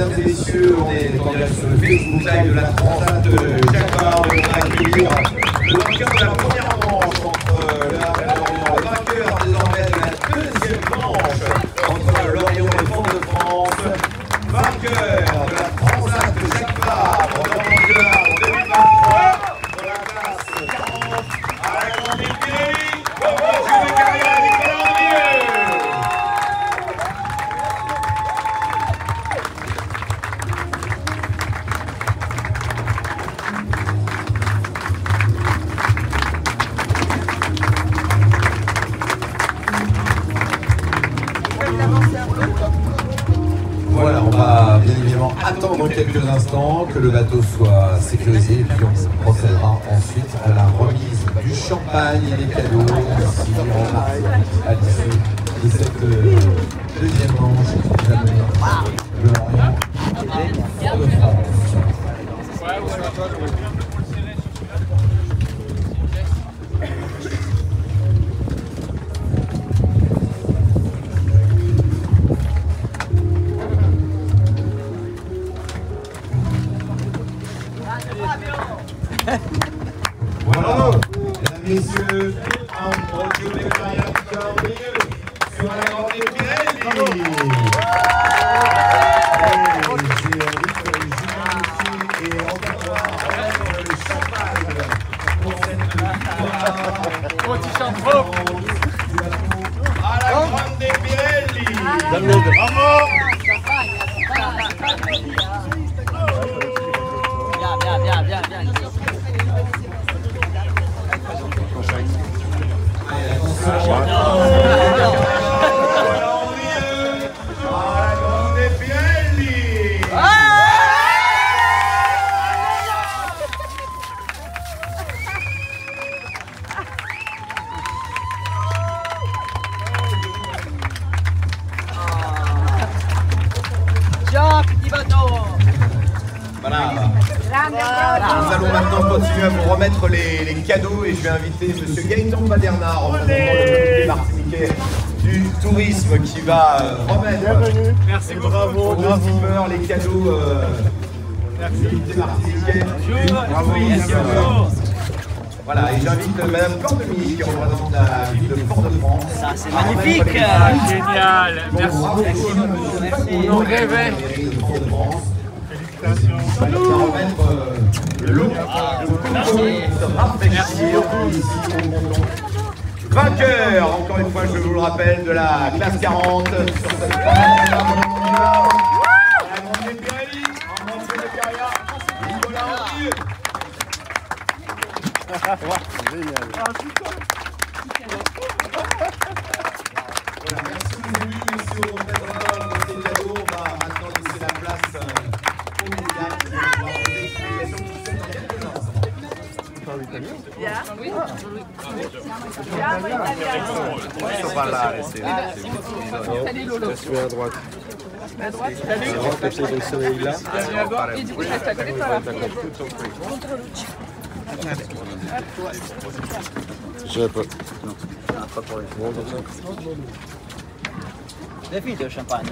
mesdames et messieurs, on est sur le Facebook Live de la Transat Jacques Vabre. On va accueillir le vainqueur de la première manche entre Lorient, le vainqueur désormais de la deuxième manche entre Lorient et Fort-de-France, vainqueur de la Transat Jacques Vabre, vainqueur en 2023 pour la classe 40 à la Grande Épée. Bonjour les carrières avec Nicolas Andrieux. Voilà, on va bien évidemment attendre quelques instants que le bateau soit sécurisé et puis on procédera ensuite à la remise du champagne et des cadeaux ici en Martinique à l'issue de cette deuxième manche qui va mener le Lorient et Fort-de-France. Voilà, mesdames, messieurs, un bonjour les carrières sur la Grande Épée. Et on va pouvoir remettre le champagne pour cette victoire. À la Grande Épée. Bravo. Bien. Ciao, petit bateau. Voilà. Nous allons maintenant continuer à vous remettre les cadeaux et je vais inviter M. Gaëtan Baderna, représentant le comité martiniquais du tourisme, qui va remettre aux deux skippers les cadeaux du comité martiniquais du tourisme. Voilà, et j'invite Mme Cornemille qui représente la ville de Fort-de-France. Ça, c'est magnifique. Génial, merci beaucoup. On rêvait. On va remettre le lot. Merci. Vainqueur, encore une fois, je vous le rappelle, de la classe 40 sur cette première manche. La Grande Épée, en mention de carrière, Nicolas Andrieux. Génial. Voilà, merci aux élus, merci aux représentants de ces cadeaux. On va maintenant laisser la place aux médias qui vont voir les explications qui sont dans quelques instants. Tu parles italien? Oui. Posso parlare, sì. Je suis à droite. À droite. Je rentre peut-être au soleil là. Et du coup, je reste à côté de toi là. Je pas. Bon, le fil de champagne.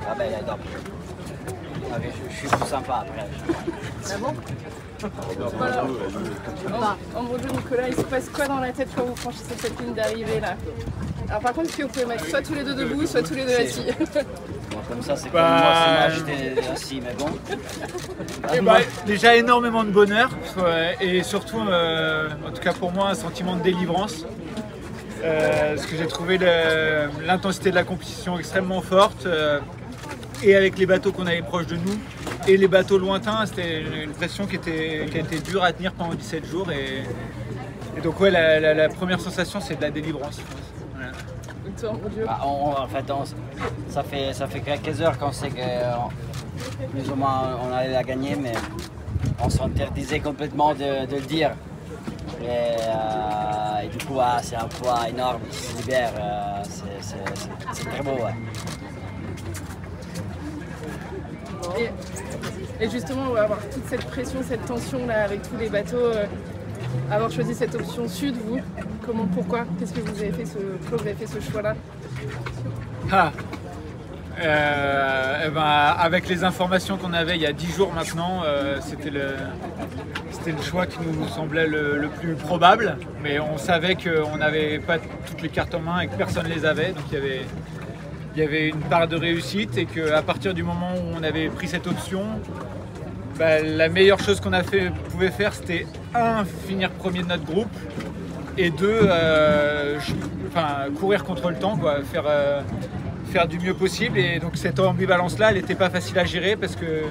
Vabbè, dai, dopo. Je suis plus sympa après. Ah bon? Voilà. En gros, Nicolas, il se passe quoi dans la tête quand vous franchissez cette ligne d'arrivée là? Alors par contre, si vous pouvez mettre soit tous les deux debout, soit tous les deux assis. Bon, comme ça, c'est comme moi si moi j'étais assis, mais bon. Déjà énormément de bonheur et surtout, en tout cas pour moi, un sentiment de délivrance. Parce que j'ai trouvé l'intensité de la compétition extrêmement forte. Et avec les bateaux qu'on avait proches de nous et les bateaux lointains, c'était une pression qui a été dure à tenir pendant 17 jours. Et donc ouais, la première sensation, c'est de la délivrance. Voilà. Bah, en fait, ça fait quelques heures qu'on sait que plus ou moins on allait la gagner, mais on s'interdisait complètement de le dire. Et du coup, c'est un poids énorme qui se libère, c'est très beau. Ouais. Et justement, on va avoir toute cette pression, cette tension là avec tous les bateaux. Avoir choisi cette option sud, vous, comment, pourquoi? Qu'est-ce que vous avez fait pourquoi vous avez fait ce choix-là? Avec les informations qu'on avait il y a 10 jours maintenant, c'était le choix qui nous semblait le plus probable. Mais on savait qu'on n'avait pas toutes les cartes en main et que personne ne les avait. Donc il y avait une part de réussite et qu'à partir du moment où on avait pris cette option, la meilleure chose qu'on pouvait faire, c'était finir premier de notre groupe et deux, courir contre le temps, quoi, faire du mieux possible. Et donc cette ambivalence-là, elle n'était pas facile à gérer parce que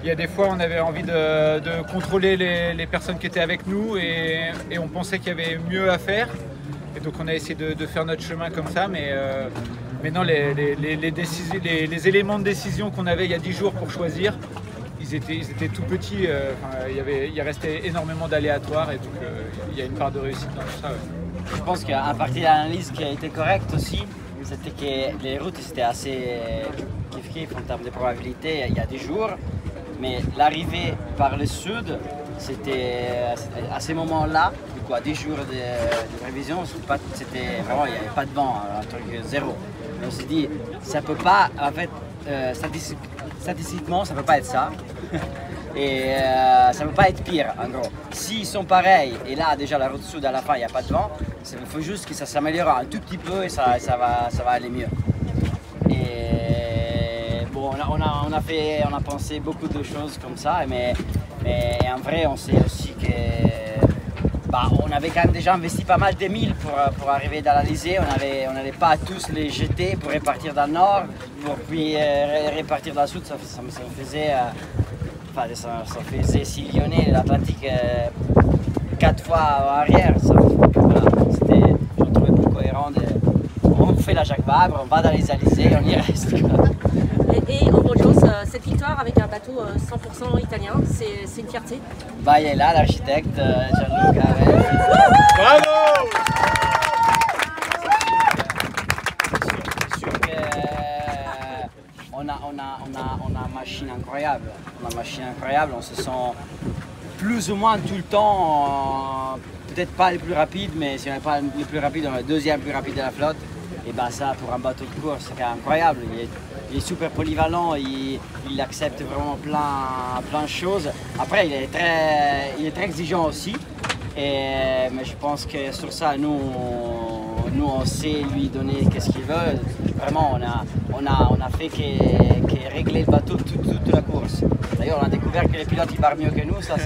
il y a des fois on avait envie de contrôler les personnes qui étaient avec nous et on pensait qu'il y avait mieux à faire. Et donc on a essayé de faire notre chemin comme ça, mais non, les éléments de décision qu'on avait il y a 10 jours pour choisir, ils étaient tout petits, il restait énormément d'aléatoires et donc il y a une part de réussite dans tout ça. Ouais. Je pense qu'un partie de l'analyse qui a été correcte aussi, c'était que les routes étaient assez kiff-kiff en termes de probabilité il y a 10 jours, mais l'arrivée par le sud, c'était à ces moments-là, à 10 jours de prévision, c'était vraiment, il n'y avait pas de vent, un truc zéro. Mais on s'est dit, ça peut pas, en fait, statistiquement, ça peut pas être ça. Et ça peut pas être pire, en gros. S'ils sont pareils, et là, déjà, la route sud, à la fin, il n'y a pas de vent, il faut juste que ça s'améliore un tout petit peu et ça va aller mieux. Et bon, on a pensé beaucoup de choses comme ça, mais en vrai, on sait aussi que on avait quand même déjà investi pas mal de milles pour arriver dans l'Alizé. On n'allait pas tous les jeter pour repartir dans le nord, pour puis repartir dans le sud. Ça faisait sillonner l'Atlantique 4 fois en arrière. Je trouvais plus cohérent. On fait la Jacques Vabre, on va dans les Alizés, on y reste. Et Ambrogio, cette victoire avec un bateau 100% italien, c'est une fierté. Il est là, l'architecte Gianluca. Bravo! C'est sûr qu'on a une machine incroyable. On se sent plus ou moins tout le temps, peut-être pas le plus rapide, mais si on n'est pas le plus rapide, on est le deuxième plus rapide de la flotte. Et ça, pour un bateau de course, c'est incroyable. Il est super polyvalent, il accepte vraiment plein de choses. Après, il est très exigeant aussi. Mais je pense que sur ça, nous on sait lui donner ce qu'il veut. Vraiment, on a fait que régler le bateau toute la course. D'ailleurs, on a découvert que les pilotes ils barrent mieux que nous. Ça,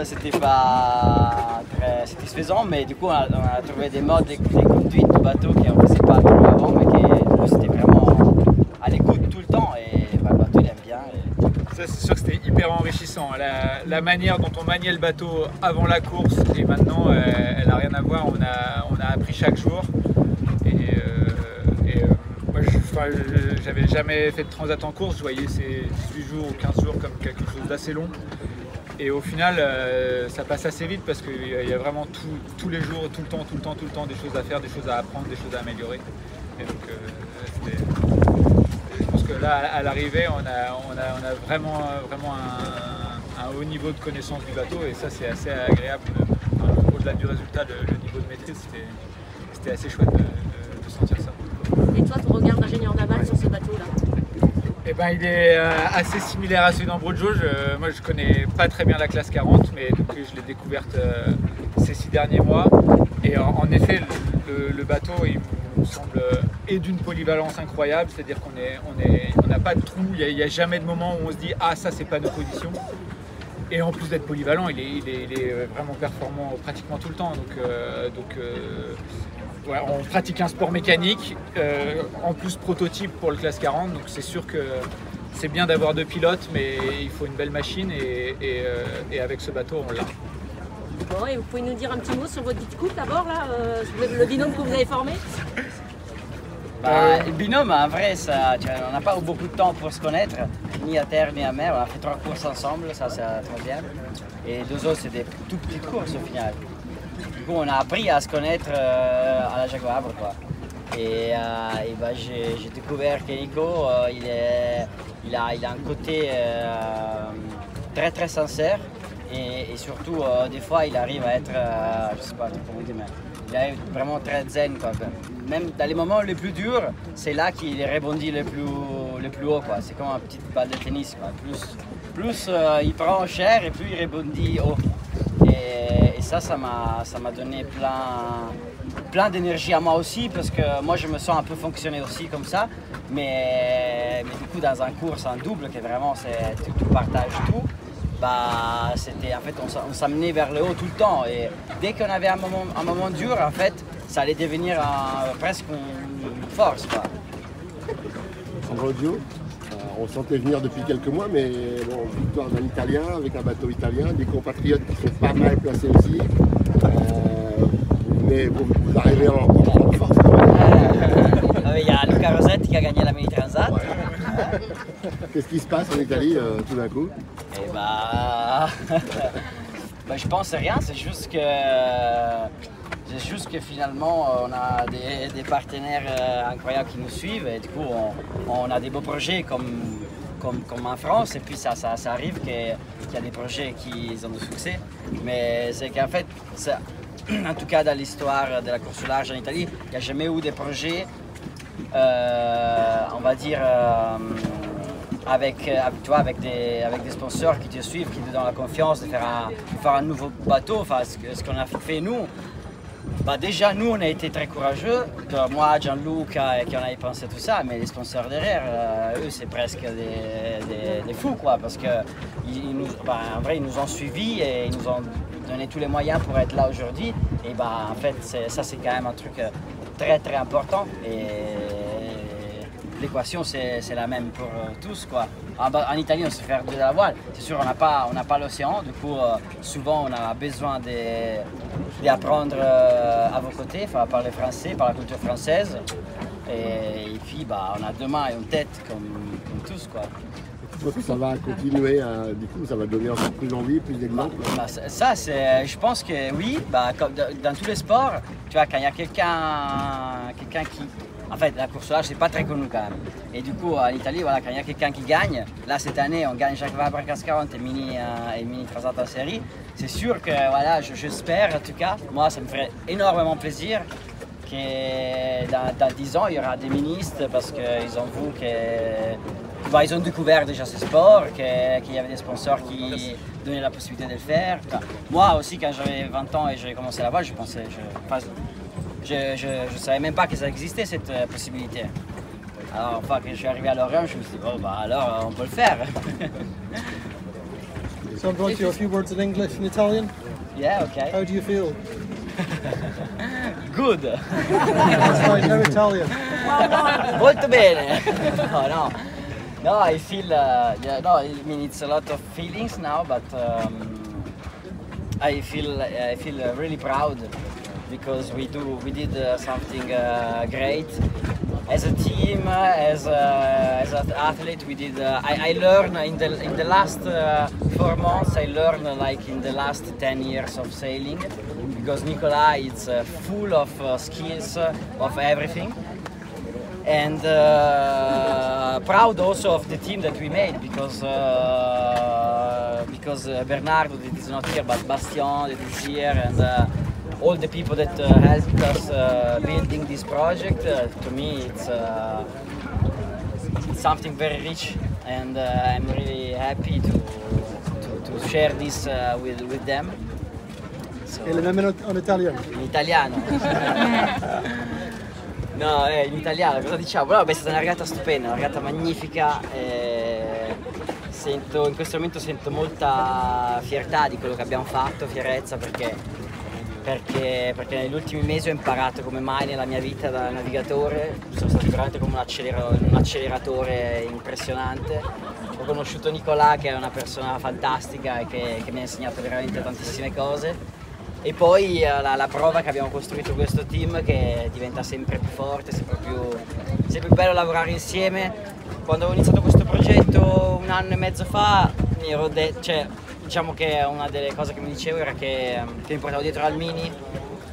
c'était pas très satisfaisant. Mais du coup, on a trouvé des modes de conduite du bateau qu'on ne faisait pas trop avant, mais que c'était vraiment à l'écoute tout le temps. Et le bateau, il aime bien. Ça, c'est sûr que c'était hyper enrichissant. La manière dont on maniait le bateau avant la course et maintenant, elle n'a rien à voir. On a appris chaque jour. Moi, j'avais jamais fait de transat en course. Je voyais ces 18 jours ou 15 jours comme quelque chose d'assez long. Et au final, ça passe assez vite parce qu'il y a vraiment tous les jours, tout le temps des choses à faire, des choses à apprendre, des choses à améliorer. Et donc, je pense que là, à l'arrivée, on a vraiment un haut niveau de connaissance du bateau et ça, c'est assez agréable. Au-delà du résultat, le niveau de maîtrise, c'était assez chouette de sentir ça. Et toi, ton regard d'ingénieur naval sur ce bateau-là? Il est assez similaire à celui d'Ambrogio. Moi, je connais pas très bien la classe 40, mais donc, je l'ai découverte ces 6 derniers mois. Et en effet, le bateau, il me semble, est d'une polyvalence incroyable. C'est-à-dire qu'on n'a pas de trou, il n'y a jamais de moment où on se dit « Ah, ça, c'est pas nos positions ». Et en plus d'être polyvalent, il est vraiment performant pratiquement tout le temps. Ouais, on pratique un sport mécanique, en plus prototype pour le classe 40, donc c'est sûr que c'est bien d'avoir 2 pilotes, mais il faut une belle machine et avec ce bateau, on l'a. Bon, et vous pouvez nous dire un petit mot sur votre petite couple d'abord, le binôme que vous avez formé? Le binôme, en vrai, on n'a pas eu beaucoup de temps pour se connaître, ni à terre ni à mer. On a fait 3 courses ensemble, ça c'est la 3e. Et 2 autres, c'est des toutes petites courses au final. Du coup, on a appris à se connaître à la Jacques Vabre, quoi. Et j'ai découvert que Nico, il a un côté très très sincère et surtout des fois il arrive à être, je sais pas comment dire, mais il est vraiment très zen, quoi. Même dans les moments les plus durs, c'est là qu'il rebondit le plus haut, quoi. C'est comme une petite balle de tennis, quoi. Plus il prend cher et plus il rebondit haut. Et ça m'a donné plein d'énergie à moi aussi, parce que moi je me sens un peu fonctionner aussi comme ça, mais du coup dans un course en double, que vraiment c'est tu partages tout, bah c'était en fait on s'amenait vers le haut tout le temps, et dès qu'on avait un moment dur, en fait ça allait devenir presque une force, quoi. Sandro Dio, on sentait venir depuis quelques mois, mais bon, victoire d'un Italien avec un bateau italien, des compatriotes qui sont pas mal placés aussi. Mais vous arrivez en force. Il y a Luca Rossetti qui a gagné la Mini Transat. Ouais. Qu'est-ce qui se passe en Italie tout d'un coup? Et bah, je pense rien, c'est juste que finalement on a des partenaires incroyables qui nous suivent, et du coup on a des beaux projets comme en France, et puis ça arrive qu'il y a des projets qui ont du succès, mais c'est qu'en fait, en tout cas dans l'histoire de la course au large en Italie, il n'y a jamais eu des projets, on va dire, avec des sponsors qui te suivent, qui te donnent la confiance de faire un nouveau bateau, enfin ce qu'on a fait nous. Bah déjà nous on a été très courageux, moi, Gianluca, qui on avait pensé tout ça, mais les sponsors derrière, eux c'est presque des fous, quoi, parce que en vrai ils nous ont suivis et ils nous ont donné tous les moyens pour être là aujourd'hui, et bah en fait ça c'est quand même un truc très très important, et l'équation c'est la même pour tous, quoi. En Italie on sait faire de la voile, c'est sûr on n'a pas l'océan, du coup souvent on a besoin d'apprendre à vos côtés, enfin, parler français, par la culture française, et puis bah, on a deux mains et une tête comme tous, quoi. Tu vois que ça va continuer, du coup ça va donner encore plus envie, plus d'exemples? Ça c'est, je pense que oui, comme dans tous les sports, tu vois, quand il y a quelqu'un qui... En fait, la course au large, c'est pas très connu quand même. Et du coup, en Italie, voilà, quand il y a quelqu'un qui gagne, là cette année, on gagne Jacques Vabre 1540 et Mini Transat en série. C'est sûr que, voilà, j'espère en tout cas, moi ça me ferait énormément plaisir que dans 10 ans, il y aura des ministres, parce qu'ils ont vu que... ils ont découvert déjà ce sport, qu'il y avait des sponsors qui donnaient la possibilité de le faire. Moi aussi, quand j'avais 20 ans et j'ai commencé la voile, je pensais... Je savais même pas que ça existait, cette possibilité. Alors enfin quand je suis arrivé à Lorient, je me suis dit bon bah alors on peut le faire. So I'm going to a few words in English and Italian. Yeah, okay. How do you feel? Good. That's fine, now Italian. Molto bene. No, I feel yeah, no, I mean it's a lot of feelings now, but I feel really proud, because we did something great as a team, as an athlete. We did. I learned in the last 4 months. I learned like in the last 10 years of sailing, because Nicola is full of skills of everything, and proud also of the team that we made, because Bernardo is not here, but Bastien that is here, and all the people that helped us building this project. To me, it's something very rich, and I'm really happy to share this with them. So, E le nemmeno in italiano? in italiano. No, in italiano, cosa diciamo? No, beh, è stata una regata stupenda, una regata magnifica. In questo momento sento molta fiertà di quello che abbiamo fatto, fierezza, perché negli ultimi mesi ho imparato come mai nella mia vita da navigatore. Sono stato veramente come un acceleratore impressionante. Ho conosciuto Nicola, che è una persona fantastica e che mi ha insegnato veramente tantissime cose. E poi la prova che abbiamo costruito questo team, che diventa sempre più forte, sempre più bello lavorare insieme. Quando ho iniziato questo progetto 1 anno e mezzo fa, diciamo che una delle cose che mi dicevo era che mi portavo dietro al Mini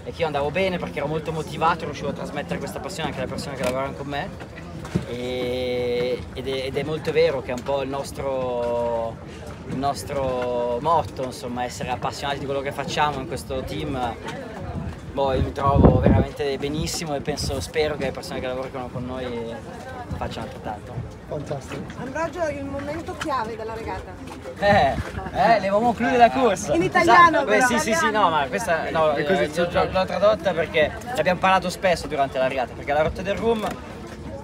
e che io andavo bene perché ero molto motivato, riuscivo a trasmettere questa passione anche alle persone che lavoravano con me, ed è molto vero che è un po' il nostro motto, insomma, essere appassionati di quello che facciamo in questo team. boh, io mi trovo veramente benissimo e spero che le persone che lavorano con noi facciano altrettanto. Fantastico. Ambrogio, il momento chiave della regata. Le moments clou della corsa. In italiano, però. Sì, no, ma questa no, l'ho tradotta perché abbiamo parlato spesso durante la regata, perché alla Rotte del Rum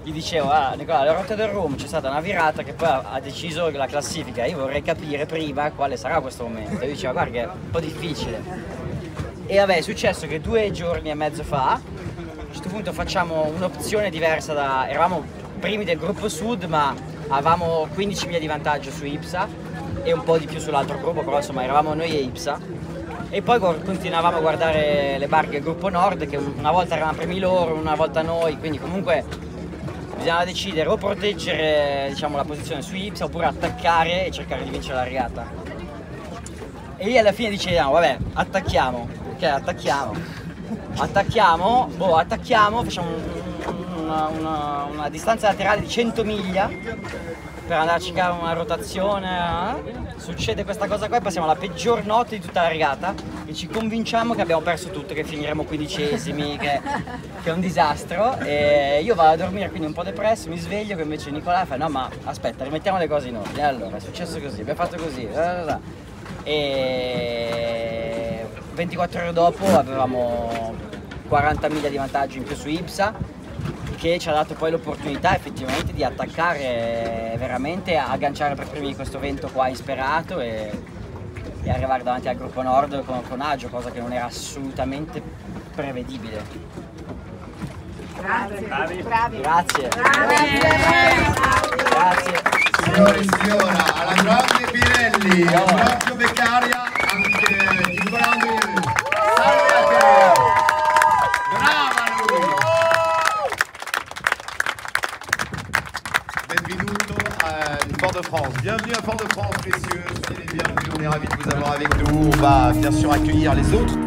gli dicevo, Nicola, alla Rotte del Rum c'è stata una virata che poi ha deciso la classifica, io vorrei capire prima quale sarà questo momento. E io dicevo, guarda che è un po' difficile. E vabbè, è successo che 2 giorni e mezzo fa, a un certo punto facciamo un'opzione diversa eravamo primi del gruppo Sud, ma avevamo 15 miglia di vantaggio su Ipsa e un po' di più sull'altro gruppo, però insomma eravamo noi e Ipsa. E poi continuavamo a guardare le barche del gruppo Nord, che una volta erano primi loro, una volta noi, quindi comunque bisognava decidere o proteggere, diciamo, la posizione su Ipsa oppure attaccare e cercare di vincere la regata. E lì alla fine dicevamo, vabbè, attacchiamo, ok, attacchiamo, facciamo una distanza laterale di 100 miglia per andare a cercare una rotazione. Succede questa cosa qua e passiamo alla peggior notte di tutta la regata e ci convinciamo che abbiamo perso tutto, che finiremo 15esimi, che è un disastro. E io vado a dormire quindi un po' depresso, mi sveglio che invece Nicolà fa no ma aspetta, rimettiamo le cose in ordine. Allora è successo così, abbiamo fatto così e 24 ore dopo avevamo 40 miglia di vantaggio in più su Ipsa, che ci ha dato poi l'opportunità effettivamente di attaccare veramente, agganciare per primi questo vento qua insperato e arrivare davanti al gruppo Nord con agio, cosa che non era assolutamente prevedibile. Grazie. Grazie. Signore e signora, alla grande Pirelli, Ambrogio Beccaria, anche Nicolando. Salve a te! Brava lui! Fort-de-France. Bienvenue à Fort-de-France, messieurs. Soyez les bienvenus. On est ravis de vous avoir avec nous. On va bien sûr accueillir les autres